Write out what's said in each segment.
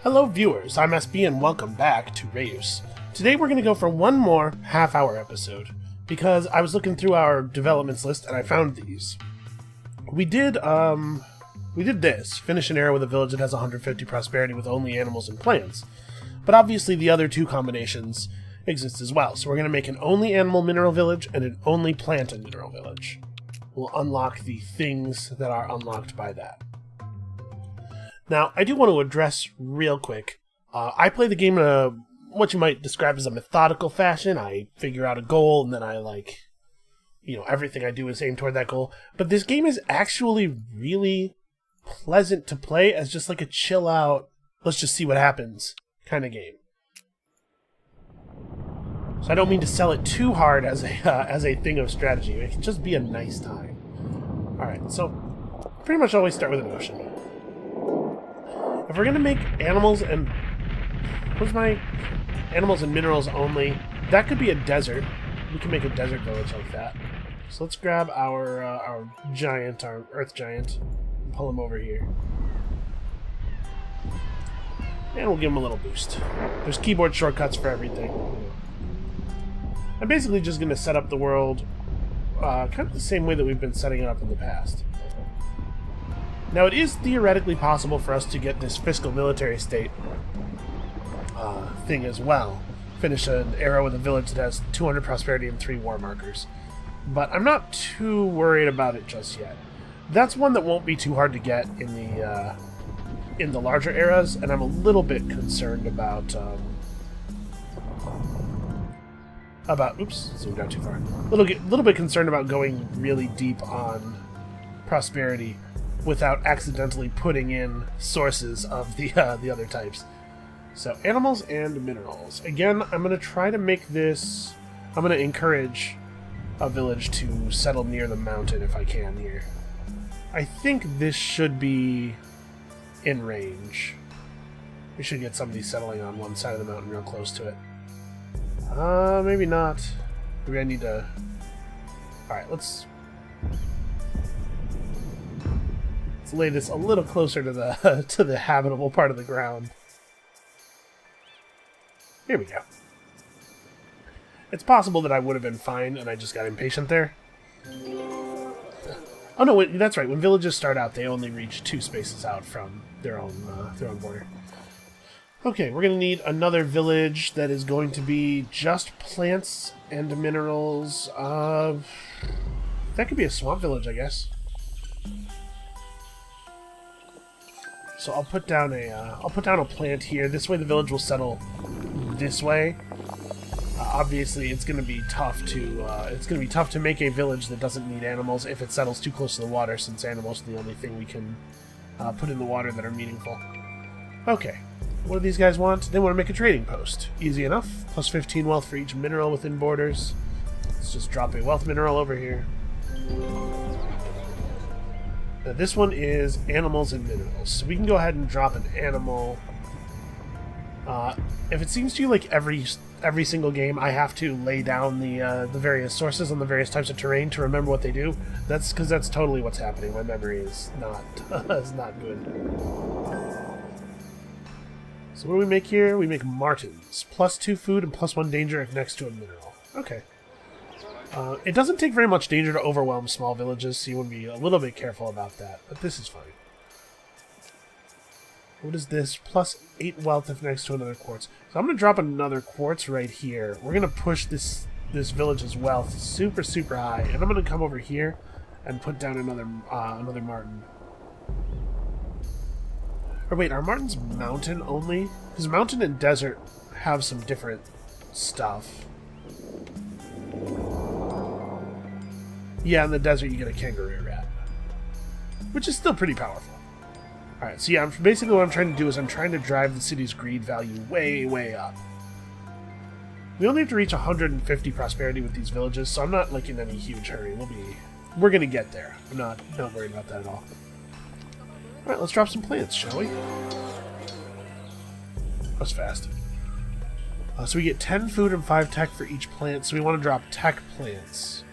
Hello viewers, I'm SB and welcome back to Reus. Today we're going to go for one more half-hour episode, because I was looking through our developments list and I found these. We did this, finish an era with a village that has 150 prosperity with only animals and plants. But obviously the other two combinations exist as well, so we're going to make an only animal mineral village and an only plant and mineral village. We'll unlock the things that are unlocked by that. Now, I do want to address real quick, I play the game in a, what you might describe as a methodical fashion. I figure out a goal, and then I everything I do is aimed toward that goal. But this game is actually really pleasant to play as just like a chill out, let's just see what happens kind of game. So I don't mean to sell it too hard as a thing of strategy. It can just be a nice time. Alright, so pretty much always start with an ocean. If we're going to make animals and... What's my... Animals and minerals only? That could be a desert. We can make a desert village like that. So let's grab our giant, our earth giant, and pull him over here. And we'll give him a little boost. There's keyboard shortcuts for everything. I'm basically just going to set up the world kind of the same way that we've been setting it up in the past. Now, it is theoretically possible for us to get this fiscal military state thing as well. Finish an era with a village that has 200 prosperity and 3 war markers. But I'm not too worried about it just yet. That's one that won't be too hard to get in the larger eras, and I'm a little bit concerned about oops, zoomed out too far. Little bit concerned about going really deep on prosperity without accidentally putting in sources of the other types. So, animals and minerals. Again, I'm going to try to make this... I'm going to encourage a village to settle near the mountain if I can here. I think this should be in range. We should get somebody settling on one side of the mountain real close to it. Maybe not. Maybe I need to... Alright, let's lay this a little closer to the to the habitable part of the ground. Here we go. It's possible that I would have been fine and I just got impatient there. Oh no, wait, that's right. When villages start out, they only reach 2 spaces out from their own border. Okay, we're going to need another village that is going to be just plants and minerals. That could be a swamp village, I guess. So I'll put down a plant here. This way the village will settle this way. Obviously, it's going to be tough to make a village that doesn't need animals if it settles too close to the water, since animals are the only thing we can put in the water that are meaningful. Okay, what do these guys want? They want to make a trading post. Easy enough. Plus 15 wealth for each mineral within borders. Let's just drop a wealth mineral over here. Now this one is animals and minerals, so we can go ahead and drop an animal. If it seems to you like every single game I have to lay down the various sources on the various types of terrain to remember what they do, that's because that's totally what's happening. My memory is not is not good. So what do we make here? We make martens. Plus 2 food and plus 1 danger if next to a mineral. Okay. It doesn't take very much danger to overwhelm small villages, so you want to be a little bit careful about that, but this is fine. What is this? Plus 8 wealth if next to another quartz. So I'm going to drop another quartz right here. We're going to push this village's wealth super, super high, and I'm going to come over here and put down another marten. Or wait, are martens mountain only? Because mountain and desert have some different stuff. Yeah, in the desert you get a kangaroo rat, which is still pretty powerful. Alright, so yeah, basically what I'm trying to do is I'm trying to drive the city's greed value way, way up. We only have to reach 150 prosperity with these villages, so I'm not like in any huge hurry. We're gonna get there. I'm not worried about that at all. Alright, let's drop some plants, shall we? That was fast. So we get 10 food and 5 tech for each plant, so we want to drop tech plants.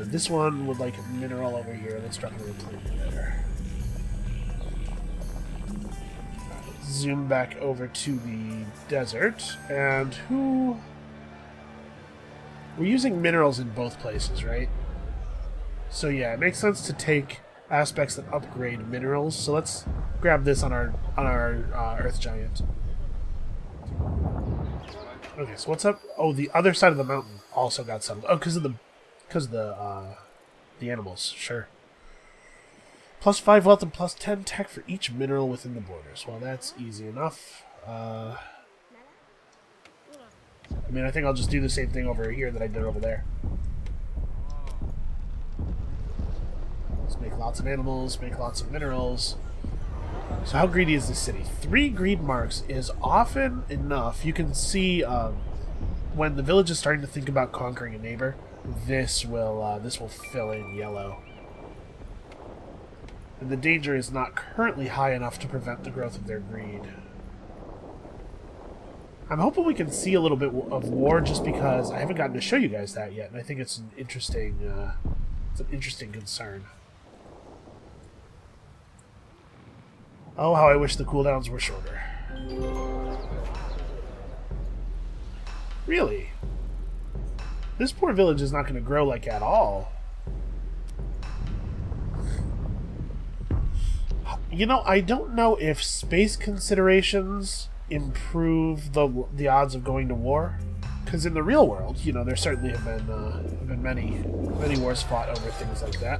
This one would like a mineral over here. Let's drop another plant there. zoom back over to the desert. And who... We're using minerals in both places, right? So yeah, it makes sense to take aspects that upgrade minerals. So let's grab this on our Earth Giant. Okay, so what's up? Oh, the other side of the mountain also got settled. Oh, because of the animals. Sure. Plus 5 wealth and plus 10 tech for each mineral within the borders. Well, that's easy enough. I mean, I think I'll just do the same thing over here that I did over there. Let's make lots of animals, make lots of minerals. So how greedy is this city? 3 greed marks is often enough. You can see when the village is starting to think about conquering a neighbor, this will fill in yellow. And the danger is not currently high enough to prevent the growth of their greed. I'm hoping we can see a little bit of war, just because I haven't gotten to show you guys that yet, and I think it's an interesting concern. Oh, how I wish the cooldowns were shorter. Really? This poor village is not going to grow like at all. You know, I don't know if space considerations improve the odds of going to war, because in the real world, you know, there certainly have been many wars fought over things like that.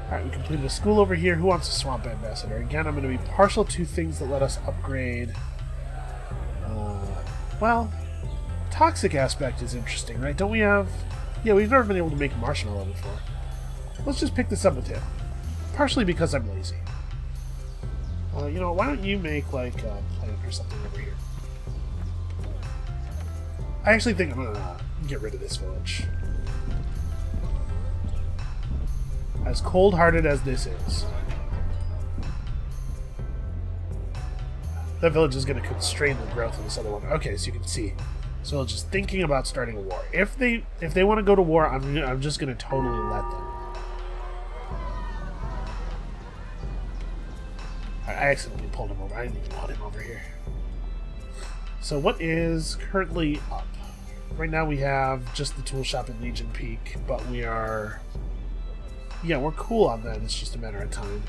Alright, we completed a school over here. Who wants a swamp ambassador? Again, I'm going to be partial to things that let us upgrade. Well, toxic aspect is interesting, right? Don't we have... Yeah, we've never been able to make marshmallow before. Let's just pick this up with him. Partially because I'm lazy. You know, why don't you make, like, a plant or something over here? I actually think I'm going to get rid of this village. As cold-hearted as this is. That village is going to constrain the growth of this other one. Okay, so you can see. So just thinking about starting a war. If they want to go to war, I'm just going to totally let them. I accidentally pulled him over. I didn't even want him over here. So what is currently up? Right now we have just the tool shop in Legion Peak, but we are... Yeah, we're cool on that. It's just a matter of time.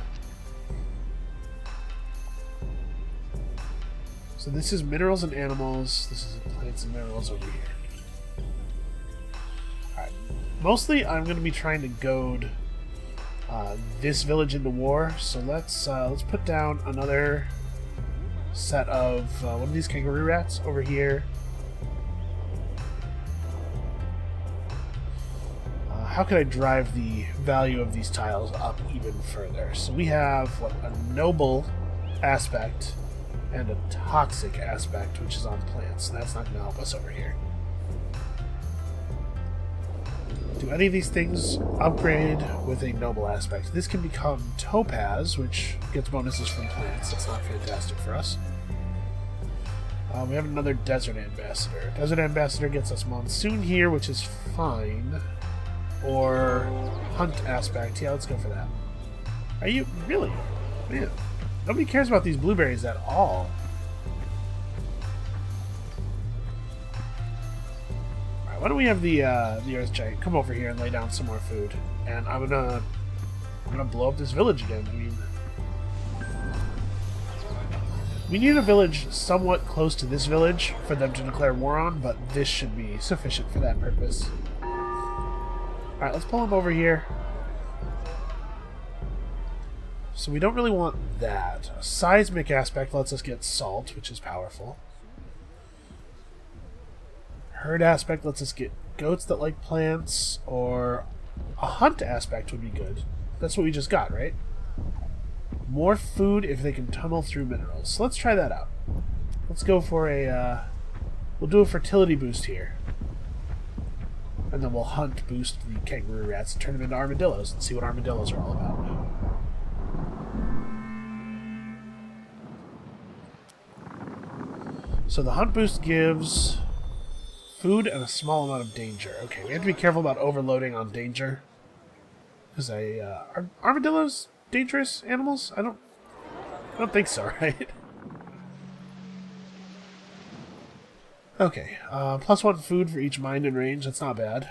So this is minerals and animals. This is plants and minerals over here. Alright. Mostly I'm going to be trying to goad this village into war. So let's put down another set of one of these kangaroo rats over here. How can I drive the value of these tiles up even further? So we have what, a noble aspect and a toxic aspect, which is on plants. That's not going to help us over here. Do any of these things upgrade with a noble aspect? This can become topaz, which gets bonuses from plants. That's not fantastic for us. We have another desert ambassador. Desert ambassador gets us monsoon here, which is fine. Or hunt aspect. Yeah, let's go for that. Are you really? Man, nobody cares about these blueberries at all. Alright, why don't we have the Earth Giant come over here and lay down some more food? And I'm gonna blow up this village again. I mean, we need a village somewhat close to this village for them to declare war on, but this should be sufficient for that purpose. Alright, let's pull him over here. So we don't really want that. A seismic aspect lets us get salt, which is powerful. Herd aspect lets us get goats that like plants, or a hunt aspect would be good. That's what we just got, right? More food if they can tunnel through minerals. So let's try that out. Let's go for a... we'll do a fertility boost here. And then we'll hunt boost the kangaroo rats and turn them into armadillos and see what armadillos are all about. So the hunt boost gives food and a small amount of danger. Okay, we have to be careful about overloading on danger. Because are armadillos dangerous animals? I don't think so, right? Okay, +1 food for each mine in range. That's not bad.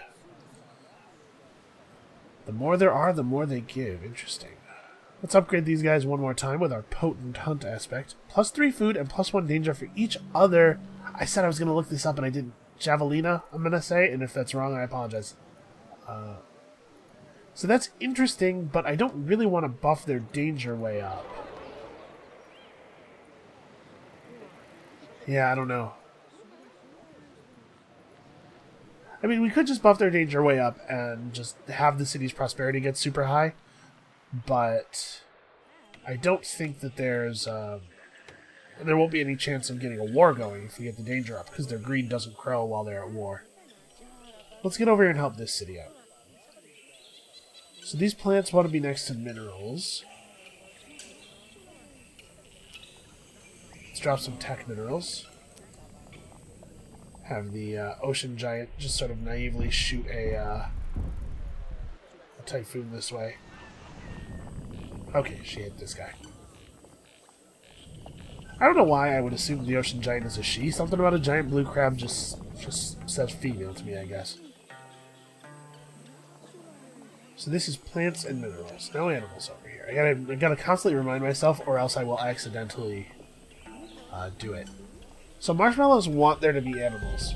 The more there are, the more they give. Interesting. Let's upgrade these guys one more time with our potent hunt aspect. +3 food and +1 danger for each other. I said I was going to look this up and I didn't. Javelina, I'm going to say, and if that's wrong, I apologize. So that's interesting, but I don't really want to buff their danger way up. Yeah, I don't know. I mean, we could just buff their danger way up and just have the city's prosperity get super high, but I don't think that there won't be any chance of getting a war going if we get the danger up, because their greed doesn't grow while they're at war. Let's get over here and help this city out. So these plants want to be next to minerals. Let's drop some tech minerals. Have the ocean giant just sort of naively shoot a typhoon this way. Okay, she hit this guy. I don't know why I would assume the ocean giant is a she. Something about a giant blue crab just says female to me, I guess. So this is plants and minerals. No animals over here. I gotta constantly remind myself, or else I will accidentally do it. So marshmallows want there to be animals.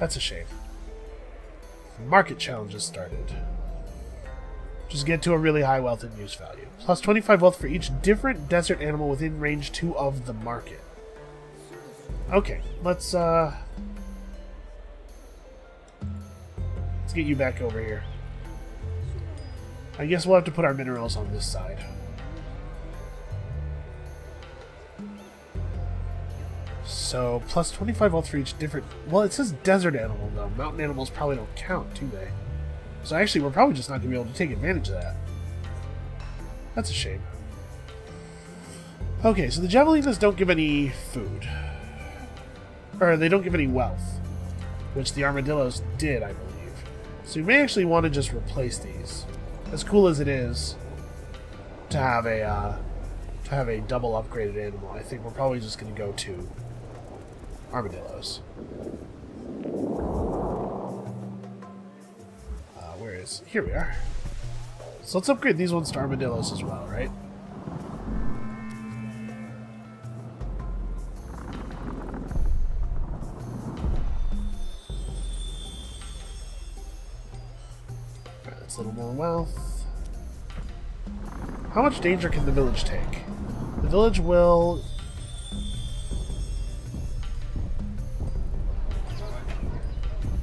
That's a shame. Market challenges started. Just get to a really high wealth and use value. Plus 25 wealth for each different desert animal within range 2 of the market. Okay, let's get you back over here. I guess we'll have to put our minerals on this side. So, plus 25 wealth for each different... Well, it says desert animal, though. Mountain animals probably don't count, do they? So actually, we're probably just not going to be able to take advantage of that. That's a shame. Okay, so the javelinas don't give any food. Or, they don't give any wealth. Which the armadillos did, I believe. So we may actually want to just replace these. As cool as it is to have a double upgraded animal, I think we're probably just going to go to armadillos. Where is... Here we are. So let's upgrade these ones to armadillos as well, right? Alright, that's a little more wealth. How much danger can the village take? The village will...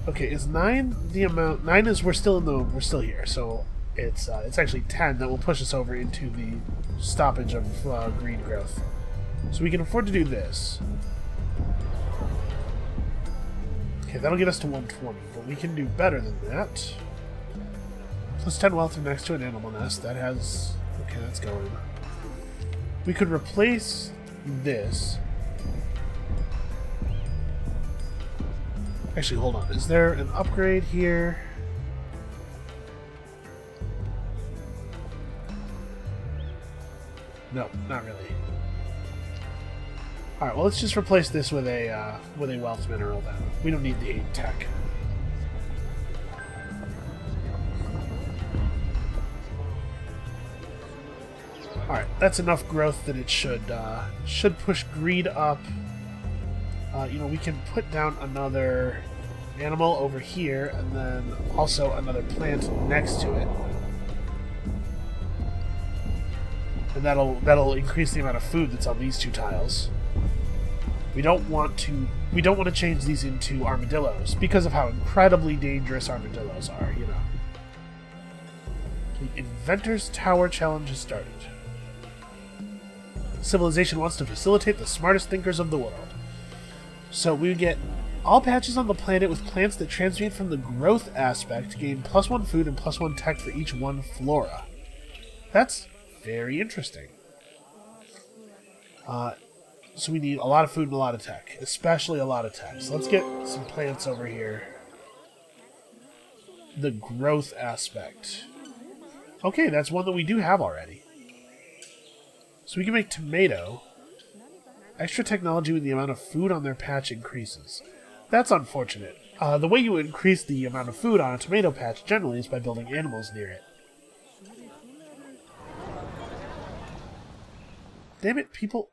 Okay, is 9 the amount? 9 is we're still here, so it's actually 10 that will push us over into the stoppage of greed growth. So we can afford to do this. Okay, that'll get us to 120, but we can do better than that. Plus 10 wealth next to an animal nest. That has... Okay, that's going. We could replace this. Actually, hold on. Is there an upgrade here? No, not really. Alright, well, let's just replace this with a wealth mineral then. We don't need the 8 tech. Alright, that's enough growth that it should push greed up. You know, we can put down another animal over here, and then also another plant next to it. And that'll increase the amount of food that's on these 2 tiles. We don't want to change these into armadillos because of how incredibly dangerous armadillos are, you know. The Inventor's Tower challenge has started. Civilization wants to facilitate the smartest thinkers of the world. So we get all patches on the planet with plants that transmute from the growth aspect gain +1 food and +1 tech for each 1 flora. That's very interesting. So we need a lot of food and a lot of tech, especially a lot of tech. So let's get some plants over here. The growth aspect. Okay, that's one that we do have already. So we can make tomato. Extra technology when the amount of food on their patch increases. That's unfortunate. The way you increase the amount of food on a tomato patch generally is by building animals near it. Damn it, people.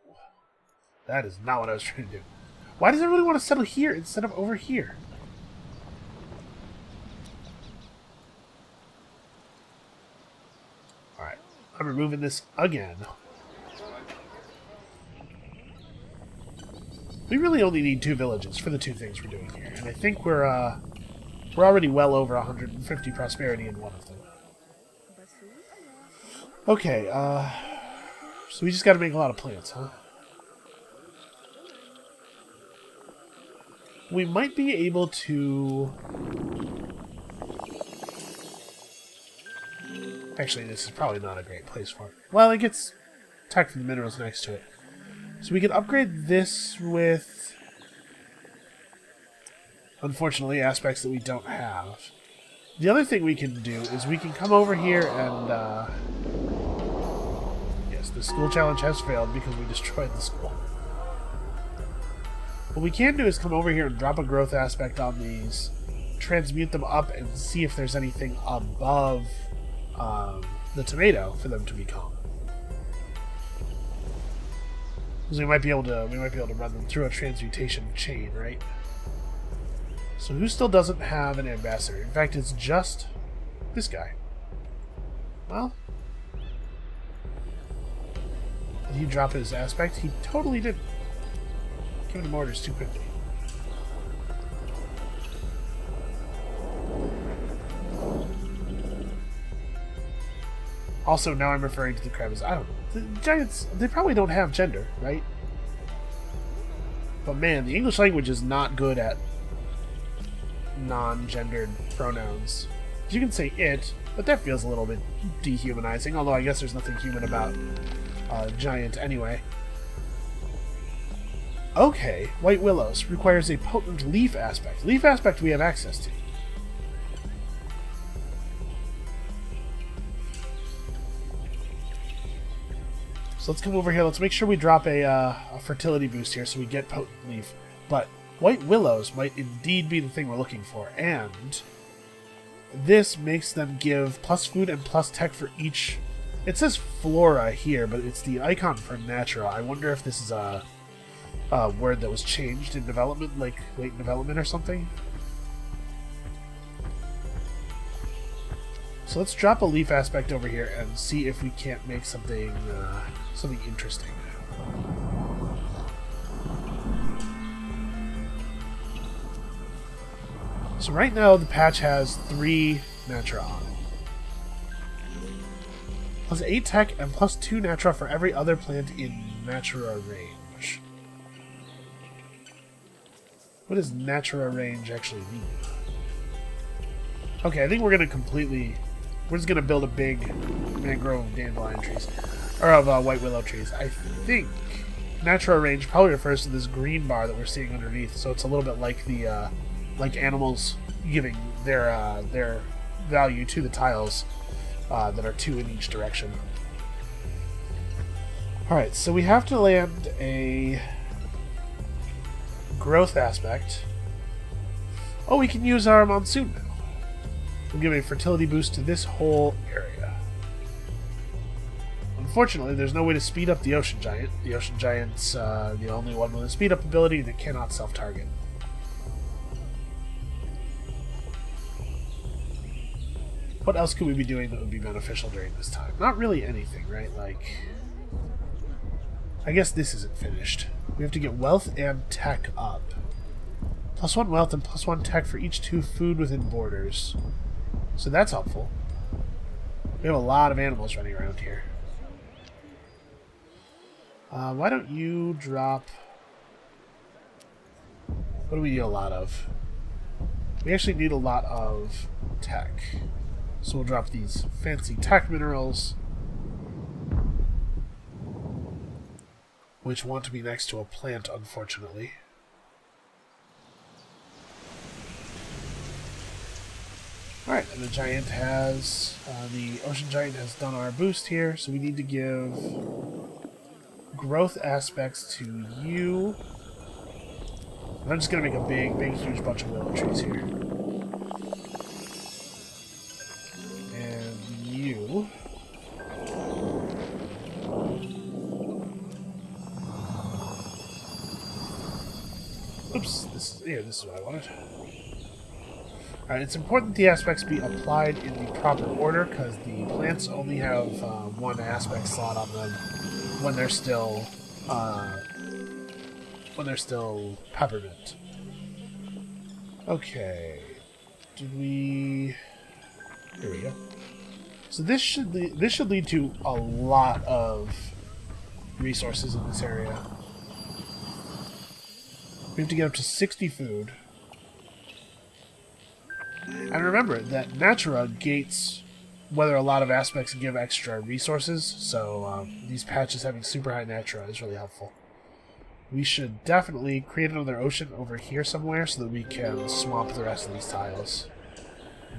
That is not what I was trying to do. Why does everybody want to settle here instead of over here? Alright, I'm removing this again. We really only need 2 villages for the 2 things we're doing here. And I think we're already well over 150 prosperity in one of them. Okay, so we just gotta make a lot of plants, huh? We might be able to... Actually, this is probably not a great place for it. Well, it gets tech from the minerals next to it. So we can upgrade this with, unfortunately, aspects that we don't have. The other thing we can do is we can come over here and, yes, the school challenge has failed because we destroyed the school. What we can do is come over here and drop a growth aspect on these, transmute them up, and see if there's anything above the tomato for them to become. Because we might be able to run them through a transmutation chain, right? So who still doesn't have an ambassador? In fact, it's just this guy. Well, did he drop his aspect? He totally didn't. Giving him orders too quickly. Also, now I'm referring to the crab as, I don't know. The giants, they probably don't have gender, right? But man, the English language is not good at non-gendered pronouns. You can say it, but that feels a little bit dehumanizing, although I guess there's nothing human about giant anyway. Okay, White Willows requires a potent leaf aspect. Leaf aspect we have access to. So let's come over here. Let's make sure we drop a fertility boost here so we get potent leaf. But White Willows might indeed be the thing we're looking for. And this makes them give plus food and plus tech for each. It says flora here, but it's the icon for natura. I wonder if this is a word that was changed in development, like late development or something. So let's drop a leaf aspect over here and see if we can't make something something interesting. So right now the patch has 3 natura on it. Plus 8 tech and plus 2 natura for every other plant in natura range. What does natura range actually mean? Okay, I think we're just gonna build a big mangrove dandelion trees. Or of white willow trees. I think natura range probably refers to this green bar that we're seeing underneath, so it's a little bit like the like animals giving their value to the tiles that are 2 in each direction. Alright, so we have to land a growth aspect. Oh, we can use our monsoon now. We'll give a fertility boost to this whole area. Unfortunately, there's no way to speed up the Ocean Giant. The Ocean Giant's the only one with a speed up ability that cannot self-target. What else could we be doing that would be beneficial during this time? Not really anything, right? Like, I guess this isn't finished. We have to get wealth and tech up. Plus 1 wealth and plus 1 tech for each 2 food within borders. So that's helpful. We have a lot of animals running around here. Why don't you drop... What do we need a lot of? We actually need a lot of tech. So we'll drop these fancy tech minerals, which want to be next to a plant, unfortunately. Alright, and the giant has, the Ocean Giant has done our boost here, so we need to give growth aspects to you I'm just gonna make a big, big, huge bunch of willow trees here. And you... Oops, this is what I wanted. Alright, it's important the aspects be applied in the proper order, because the plants only have one aspect slot on them when they're still peppermint. Okay. Did we... Here we go. So this should lead to a lot of resources in this area. We have to get up to 60 food. And remember that Natura gates whether a lot of aspects give extra resources, so these patches having super high Natura is really helpful. We should definitely create another ocean over here somewhere so that we can swamp the rest of these tiles.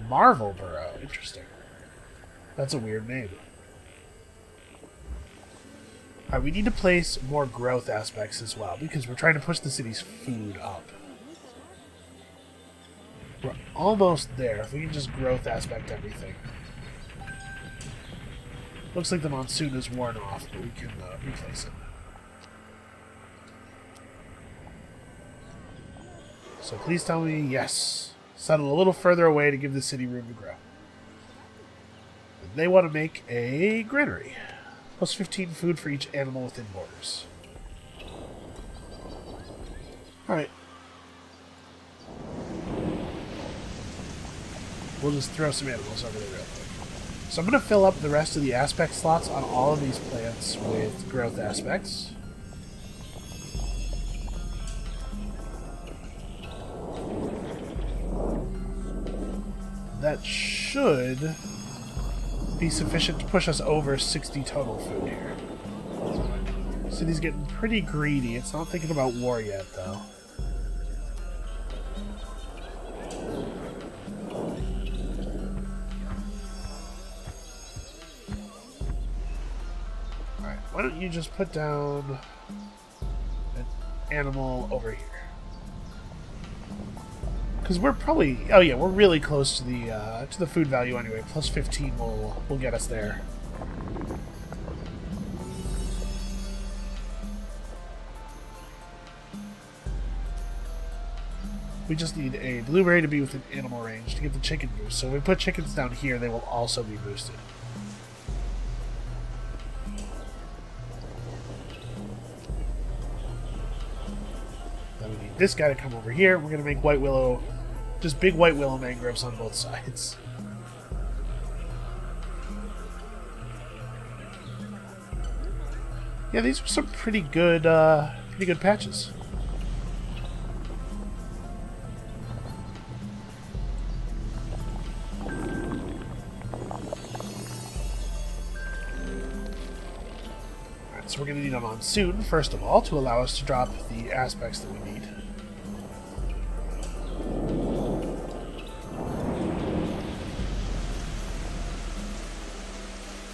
Marvel Burrow, interesting. That's a weird name. Alright, we need to place more growth aspects as well, because we're trying to push the city's food up. We're almost there. If we can just growth aspect everything. Looks like the monsoon is worn off, but we can replace it. So please tell me yes. Settle a little further away to give the city room to grow. And they want to make a granary. Plus 15 food for each animal within borders. Alright. We'll just throw some animals over there real quick. So I'm going to fill up the rest of the aspect slots on all of these plants with growth aspects. That should be sufficient to push us over 60 total food here. City's getting pretty greedy. It's not thinking about war yet, though. Alright, why don't you just put down an animal over here? Because we're probably... Oh yeah, we're really close to the food value anyway. Plus 15 will get us there. We just need a blueberry to be within animal range to get the chicken boost. So if we put chickens down here, they will also be boosted. Then we need this guy to come over here. We're going to make white willow... Just big white willow mangroves on both sides. Yeah, these are some pretty good patches. Alright, so we're going to need a monsoon, first of all, to allow us to drop the aspects that we need.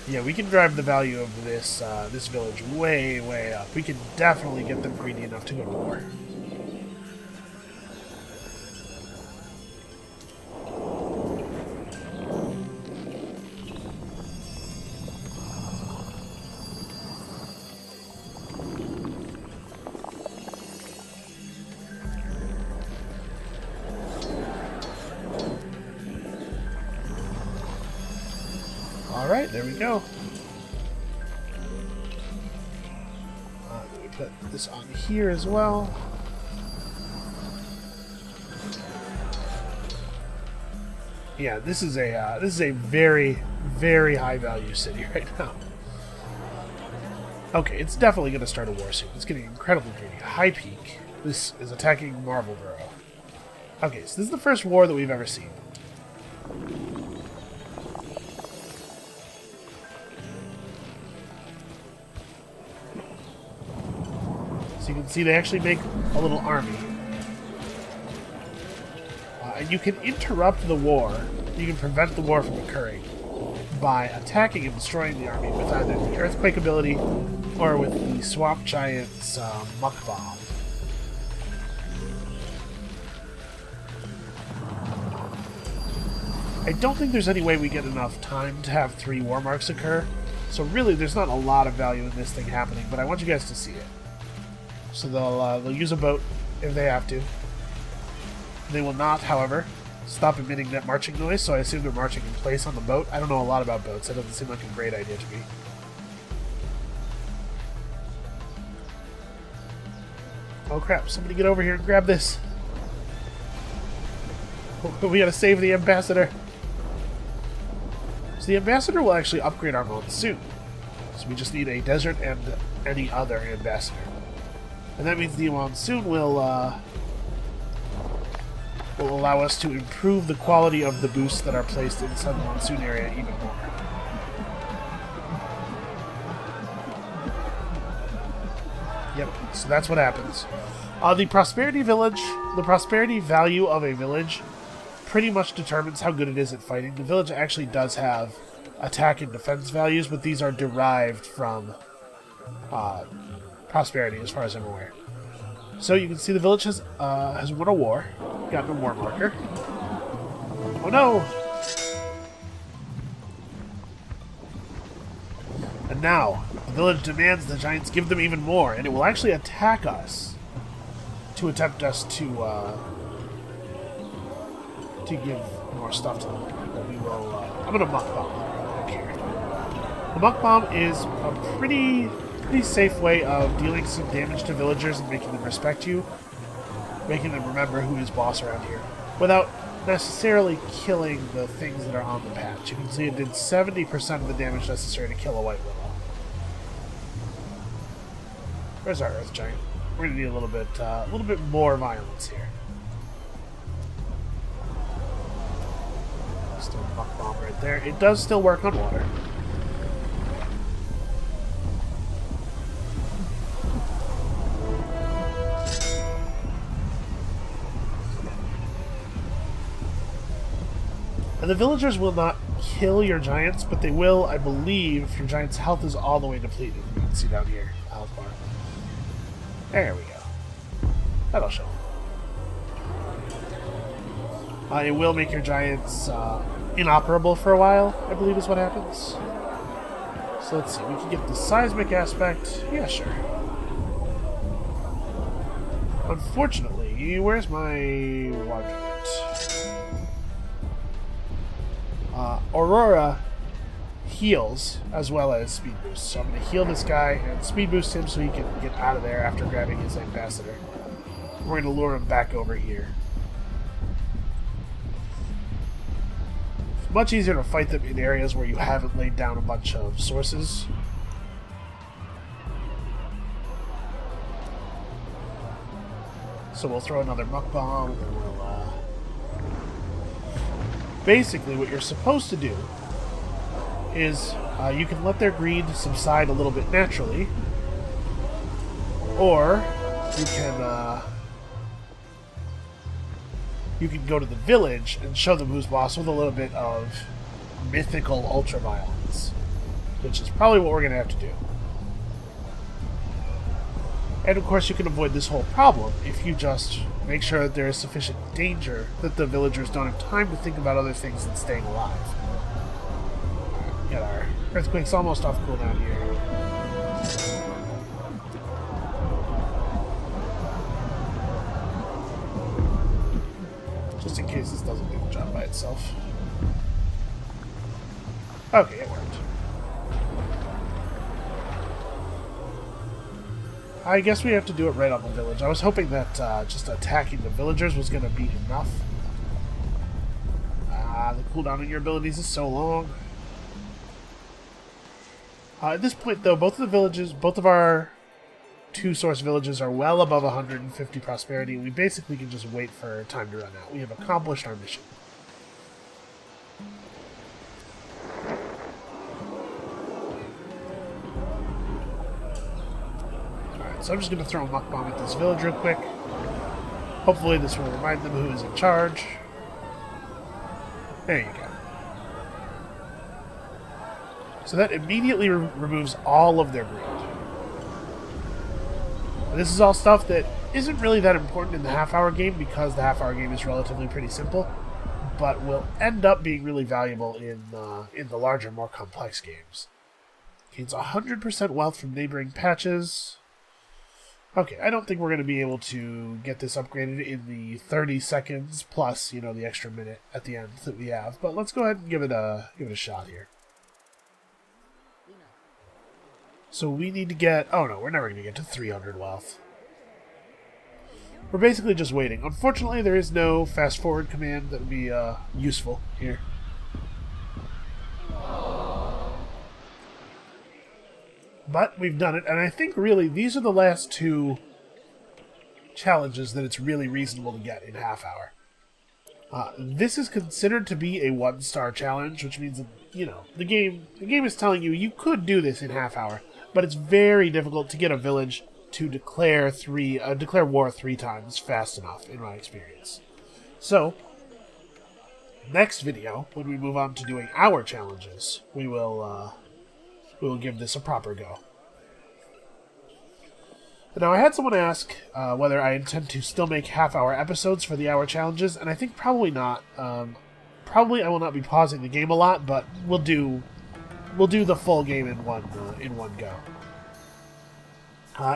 Yeah, we can drive the value of this this village way, way up. We can definitely get them greedy enough to go to war. Alright, there we go. Let me put this on here as well. Yeah, this is a very, very high value city right now. Okay, it's definitely going to start a war soon. It's getting incredibly greedy. High Peak. This is attacking Marvel Burrow. Okay, so this is the first war that we've ever seen. So you can see they actually make a little army. And you can interrupt the war. You can prevent the war from occurring by attacking and destroying the army with either the Earthquake ability or with the Swamp Giant's Muck Bomb. I don't think there's any way we get enough time to have 3 war marks occur. So really, there's not a lot of value in this thing happening, but I want you guys to see it. So they'll use a boat if they have to. They will not, however, stop emitting that marching noise, so I assume they're marching in place on the boat. I don't know a lot about boats. That doesn't seem like a great idea to me. Oh crap, somebody get over here and grab this. We gotta save the ambassador. So the ambassador will actually upgrade our monsoon. So we just need a desert and any other ambassador. And that means the monsoon will allow us to improve the quality of the boosts that are placed inside the monsoon area even more. Yep, so that's what happens. The prosperity value of a village pretty much determines how good it is at fighting. The village actually does have attack and defense values, but these are derived from prosperity, as far as I'm aware. So you can see the village has won a war, gotten a war marker. Oh no! And now, the village demands the giants give them even more, and it will actually attack us to attempt us to give more stuff to them. But we will. I'm gonna muck bomb them here. The muck bomb is a pretty safe way of dealing some damage to villagers and making them respect you, making them remember who is boss around here, without necessarily killing the things that are on the patch. You can see it did 70% of the damage necessary to kill a white willow. Where's our earth giant? We're gonna need a little bit more violence here. Still a muck bomb right there. It does still work on water. And the villagers will not kill your giants, but they will, I believe, if your giant's health is all the way depleted. You can see down here, health bar. There we go. That'll show. It will make your giants inoperable for a while, I believe is what happens. So let's see, we can get the seismic aspect. Yeah, sure. Unfortunately, where's my quadrant? Aurora heals as well as speed boost. So I'm going to heal this guy and speed boost him so he can get out of there after grabbing his ambassador. We're going to lure him back over here. It's much easier to fight them in areas where you haven't laid down a bunch of sources. So we'll throw another muck bomb and we'll basically, what you're supposed to do is you can let their greed subside a little bit naturally, or you can go to the village and show them who's boss with a little bit of mythical ultra-violence, which is probably what we're going to have to do. And of course, you can avoid this whole problem if you just make sure that there is sufficient danger that the villagers don't have time to think about other things than staying alive. Alright, got our earthquake's almost off cooldown here. Just in case this doesn't do the job by itself. Okay, it worked. I guess we have to do it right on the village. I was hoping that just attacking the villagers was going to be enough. The cooldown on your abilities is so long. At this point, though, both of our 2-source villages are well above 150 prosperity, and we basically can just wait for time to run out. We have accomplished our mission. So I'm just going to throw a muck bomb at this village real quick. Hopefully this will remind them who is in charge. There you go. So that immediately removes all of their greed. And this is all stuff that isn't really that important in the half-hour game because the half-hour game is relatively pretty simple. but will end up being really valuable in the larger, more complex games. Gains 100% wealth from neighboring patches. Okay, I don't think we're going to be able to get this upgraded in the 30 seconds plus, you know, the extra minute at the end that we have. But let's go ahead and give it a shot here. So we need to get... Oh no, we're never going to get to 300 wealth. We're basically just waiting. Unfortunately, there is no fast forward command that would be useful here. But we've done it, and I think really these are the last two challenges that it's really reasonable to get in half hour. This is considered to be a 1-star challenge, which means that, you know, the game is telling you you could do this in half hour, but it's very difficult to get a village to declare war 3 times fast enough, in my experience. So, next video, when we move on to doing our challenges, we will give this a proper go. Now, I had someone ask whether I intend to still make half-hour episodes for the hour challenges, and I think probably not. Probably I will not be pausing the game a lot, but we'll do the full game in one go.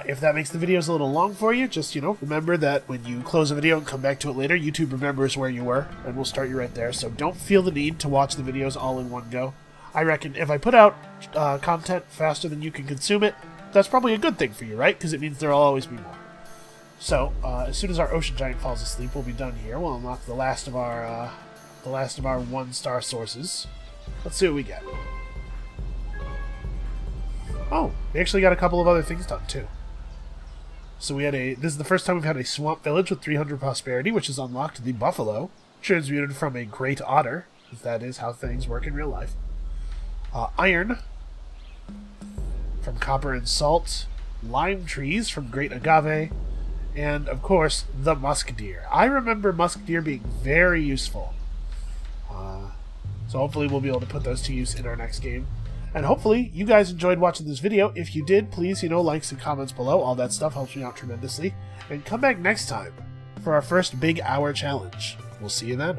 If that makes the videos a little long for you, just, you know, remember that when you close a video and come back to it later, YouTube remembers where you were, and we'll start you right there. So don't feel the need to watch the videos all in one go. I reckon if I put out content faster than you can consume it, that's probably a good thing for you, right? Because it means there'll always be more. So, as soon as our ocean giant falls asleep, we'll be done here. We'll unlock the last of our 1-star sources. Let's see what we get. Oh, we actually got a couple of other things done, too. So this is the first time we've had a swamp village with 300 prosperity, which has unlocked the buffalo, transmuted from a great otter, because that is how things work in real life. Iron, from copper and salt, lime trees from great agave, and, of course, the musk deer. I remember musk deer being very useful. So hopefully we'll be able to put those to use in our next game. And hopefully you guys enjoyed watching this video. If you did, please, you know, likes and comments below. All that stuff helps me out tremendously. And come back next time for our first big hour challenge. We'll see you then.